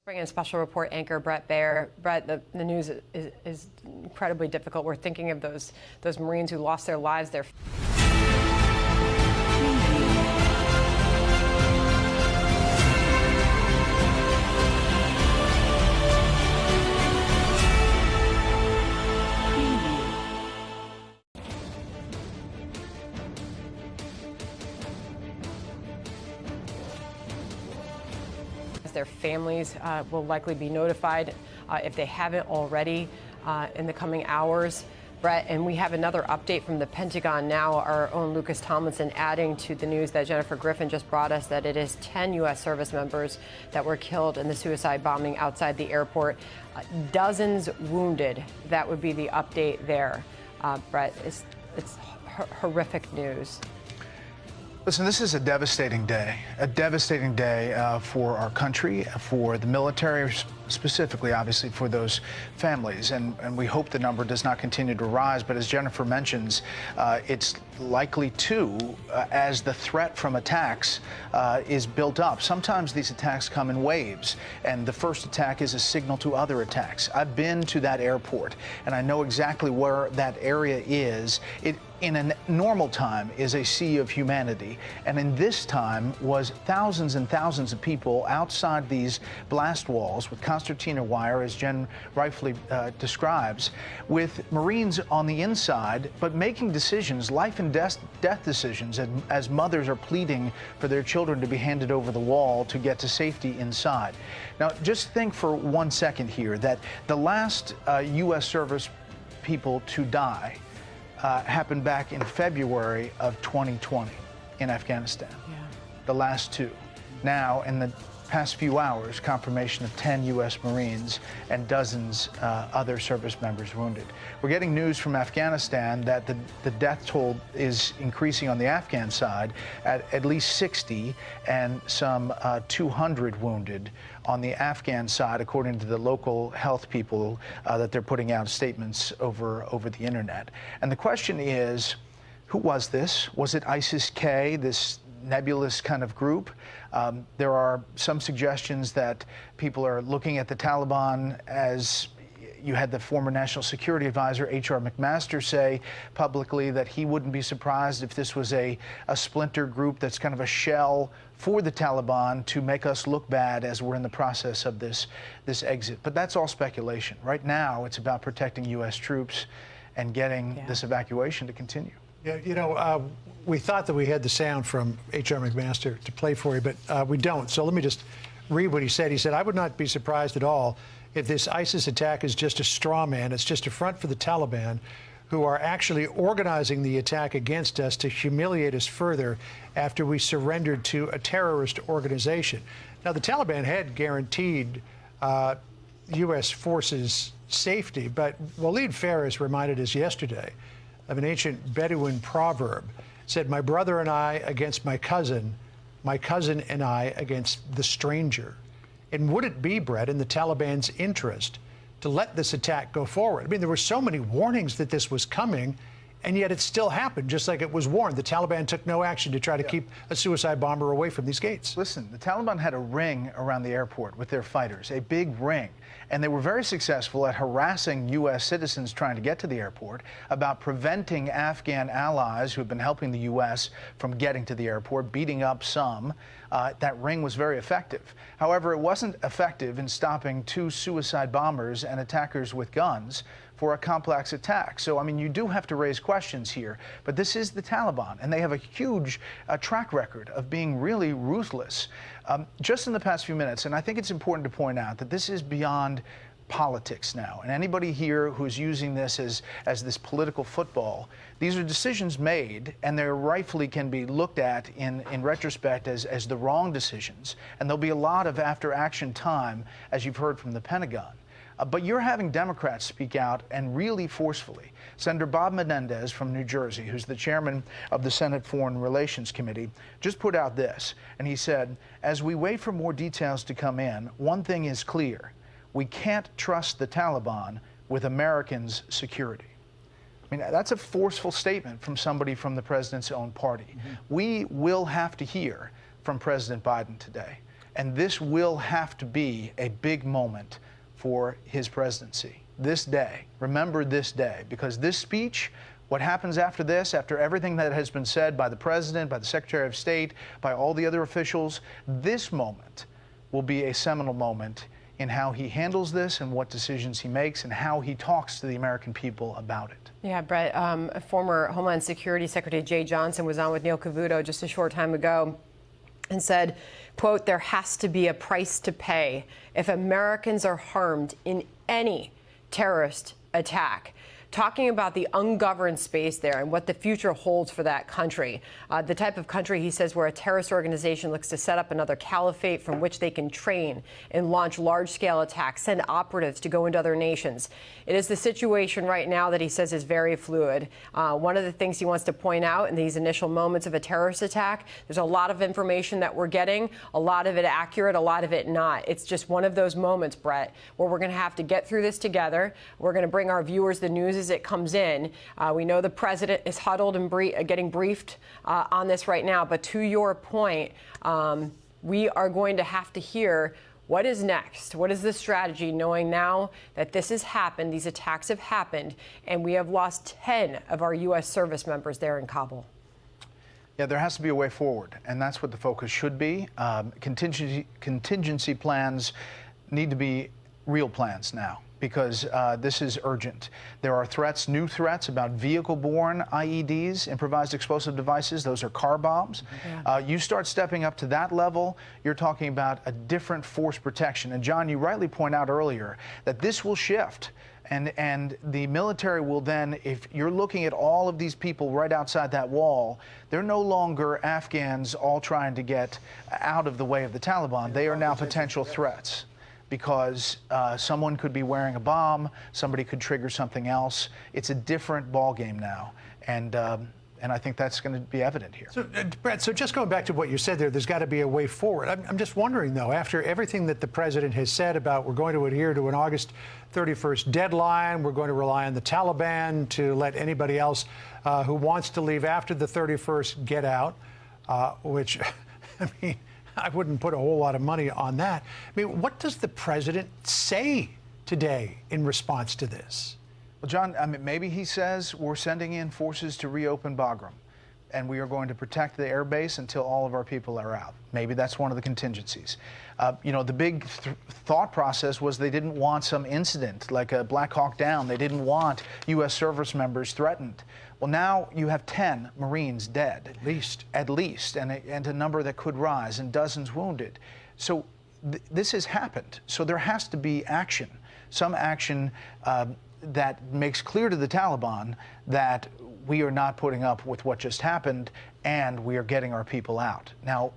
Bring in special report anchor Brett Baer. Brett, the news is incredibly difficult. We're thinking of those Marines who lost their lives there. Their families will likely be notified if they haven't already in the coming hours. Brett, and we have another update from the Pentagon now. Our own Lucas Tomlinson adding to the news that Jennifer Griffin just brought us that it is 10 U.S. service members that were killed in the suicide bombing outside the airport. Dozens wounded. That would be the update there. Brett, it's horrific news. Listen, this is a devastating day for our country, for the military, specifically, obviously, for those families. And we hope the number does not continue to rise. But as Jennifer mentions, it's likely to, as the threat from attacks is built up. Sometimes these attacks come in waves, and the first attack is a signal to other attacks. I've been to that airport, and I know exactly where that area is. It, in a normal time, is a sea of humanity. And in this time was thousands and thousands of people outside these blast walls with concertina wire, as Jen rightfully describes, with Marines on the inside, but making decisions, life and death decisions, as mothers are pleading for their children to be handed over the wall to get to safety inside. Now, just think for 1 second here that the last U.S. service people to die happened back in February of 2020 in Afghanistan. Yeah. The last two. Now, in the past few hours, confirmation of 10 U.S. Marines and dozens other service members wounded. We're getting news from Afghanistan that the death toll is increasing on the Afghan side at least 60 and some 200 wounded on the Afghan side, according to the local health people that they're putting out statements over the internet. And the question is, who was this? Was it ISIS-K, this nebulous kind of group? There are some suggestions that people are looking at the Taliban as you had the former National Security Advisor, H.R. McMaster, say publicly that he wouldn't be surprised if this was a splinter group that's kind of a shell for the Taliban to make us look bad as we're in the process of this exit. But that's all speculation. Right now, it's about protecting U.S. troops and getting this evacuation to continue. Yeah, you know, we thought that we had the sound from H.R. McMaster to play for you, but we don't. So let me just read what he said. He said, "I would not be surprised at all if this ISIS attack is just a straw man. It's just a front for the Taliban, who are actually organizing the attack against us to humiliate us further after we surrendered to a terrorist organization." Now, the Taliban had guaranteed U.S. forces safety, but Waleed Faris reminded us yesterday of an ancient Bedouin proverb. It said, "My brother and I against my cousin and I against the stranger." And would it be, Brett, in the Taliban's interest to let this attack go forward? I mean, there were so many warnings that this was coming, and yet it still happened, just like it was warned. The Taliban took no action to try to keep a suicide bomber away from these gates. Listen, the Taliban had a ring around the airport with their fighters, a big ring. And they were very successful at harassing U.S. citizens trying to get to the airport, about preventing Afghan allies who have been helping the U.S. from getting to the airport, beating up some. That ring was very effective. However, it wasn't effective in stopping two suicide bombers and attackers with guns for a complex attack. So, I mean, you do have to raise questions here. But this is the Taliban, and they have a huge track record of being really ruthless. Just in the past few minutes, and I think it's important to point out that this is beyond politics now. And anybody here who's using this as this political football, these are decisions made, and they rightfully can be looked at in retrospect as the wrong decisions. And there'll be a lot of after-action time, as you've heard from the Pentagon. But you're having Democrats speak out, and really forcefully. Senator Bob Menendez from New Jersey, who's the chairman of the Senate Foreign Relations Committee, just put out this. And he said, "As we wait for more details to come in, one thing is clear. We can't trust the Taliban with Americans' security." I mean, that's a forceful statement from somebody from the president's own party. We will have to hear from President Biden today. And this will have to be a big moment for his presidency. This day, remember this day, because this speech, what happens after this, after everything that has been said by the president, by the Secretary of State, by all the other officials, this moment will be a seminal moment in how he handles this and what decisions he makes and how he talks to the American people about it. Yeah, Brett, former Homeland Security Secretary Jay Johnson was on with Neil Cavuto just a short time ago and said, quote, "There has to be a price to pay if Americans are harmed in any terrorist attack." Talking about the ungoverned space there and what the future holds for that country. The type of country, he says, where a terrorist organization looks to set up another caliphate from which they can train and launch large-scale attacks, send operatives to go into other nations. It is the situation right now that he says is very fluid. One of the things he wants to point out in these initial moments of a terrorist attack, there's a lot of information that we're getting, a lot of it accurate, a lot of it not. It's just one of those moments, Brett, where we're going to have to get through this together. We're going to bring our viewers the news as it comes in. We know the president is huddled and getting briefed on this right now. But to your point, we are going to have to hear what is next. What is the strategy, knowing now that this has happened, these attacks have happened, and we have lost 10 of our U.S. service members there in Kabul? Yeah, there has to be a way forward, and that's what the focus should be. Contingency plans need to be real plans now, because this is urgent. There are threats, new threats about vehicle-borne IEDs, improvised explosive devices. Those are car bombs. Yeah. You start stepping up to that level, you're talking about a different force protection. And John, you rightly point out earlier that this will shift. And the military will then, if you're looking at all of these people right outside that wall, they're no longer Afghans all trying to get out of the way of the Taliban. They are now potential threats, because someone could be wearing a bomb, somebody could trigger something else. It's a different ballgame now, and I think that's going to be evident here. So, Brett, so just going back to what you said there's got to be a way forward. I'm just wondering, though, after everything that the president has said about we're going to adhere to an August 31st deadline, we're going to rely on the Taliban to let anybody else who wants to leave after the 31st get out, which, I mean, I wouldn't put a whole lot of money on that. I mean, what does the president say today in response to this? Well, John, I mean, maybe he says we're sending in forces to reopen Bagram, and we are going to protect the air base until all of our people are out. Maybe that's one of the contingencies. You know, the big thought process was they didn't want some incident like a Black Hawk Down. They didn't want U.S. service members threatened. Well, now you have 10 Marines dead. At least, and a number that could rise, and dozens wounded. So this has happened. So there has to be action, some action that makes clear to the Taliban that we are not putting up with what just happened, and we are getting our people out. Now,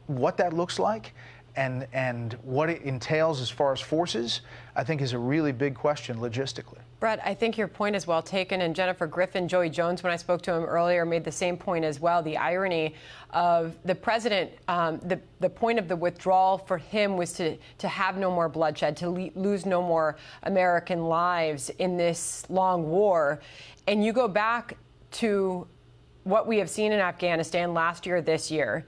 what that looks like, and what it entails as far as forces, I think is a really big question logistically. Brett, I think your point is well taken, and Jennifer Griffin, Joey Jones, when I spoke to him earlier, made the same point as well. The irony of the president, the point of the withdrawal for him was to have no more bloodshed, to lose no more American lives in this long war. And you go back to what we have seen in Afghanistan last year, this year,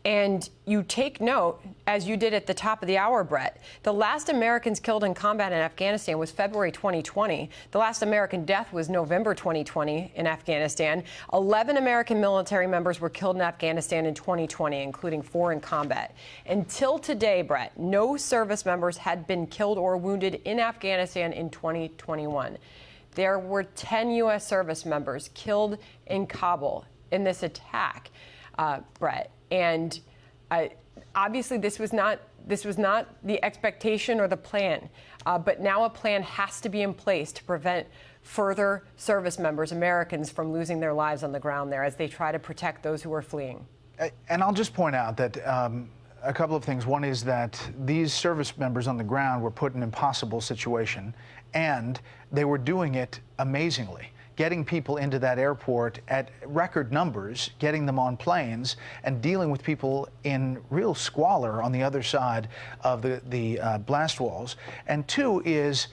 and you take note, as you did at the top of the hour, Brett, the last Americans killed in combat in Afghanistan was February 2020. The last American death was November 2020 in Afghanistan. 11 American military members were killed in Afghanistan in 2020, including 4 in combat. Until today, Brett, no service members had been killed or wounded in Afghanistan in 2021. There were 10 U.S. service members killed in Kabul in this attack, Brett. And obviously, this was not the expectation or the plan. But now a plan has to be in place to prevent further service members, Americans, from losing their lives on the ground there as they try to protect those who are fleeing. And I'll just point out that a couple of things. One is that these service members on the ground were put in an impossible situation, and they were doing it amazingly. Getting people into that airport at record numbers, getting them on planes, and dealing with people in real squalor on the other side of the blast walls. And 2 is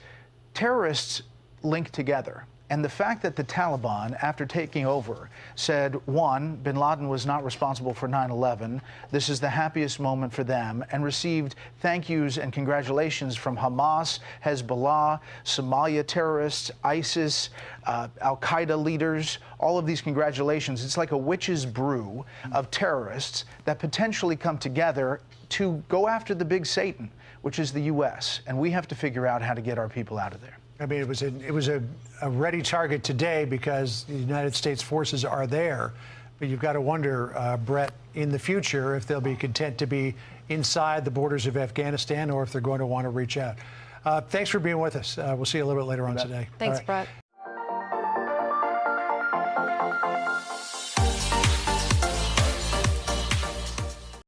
terrorists link together. And the fact that the Taliban, after taking over, said, one, bin Laden was not responsible for 9/11. This is the happiest moment for them, and received thank yous and congratulations from Hamas, Hezbollah, Somalia terrorists, ISIS, Al-Qaeda leaders, all of these congratulations. It's like a witch's brew of terrorists that potentially come together to go after the big Satan, which is the U.S., and we have to figure out how to get our people out of there. I mean, it was a ready target today because the United States forces are there. But you've got to wonder, Brett, in the future, if they'll be content to be inside the borders of Afghanistan or if they're going to want to reach out. Thanks for being with us. We'll see you a little bit later on today. Thanks, Brett.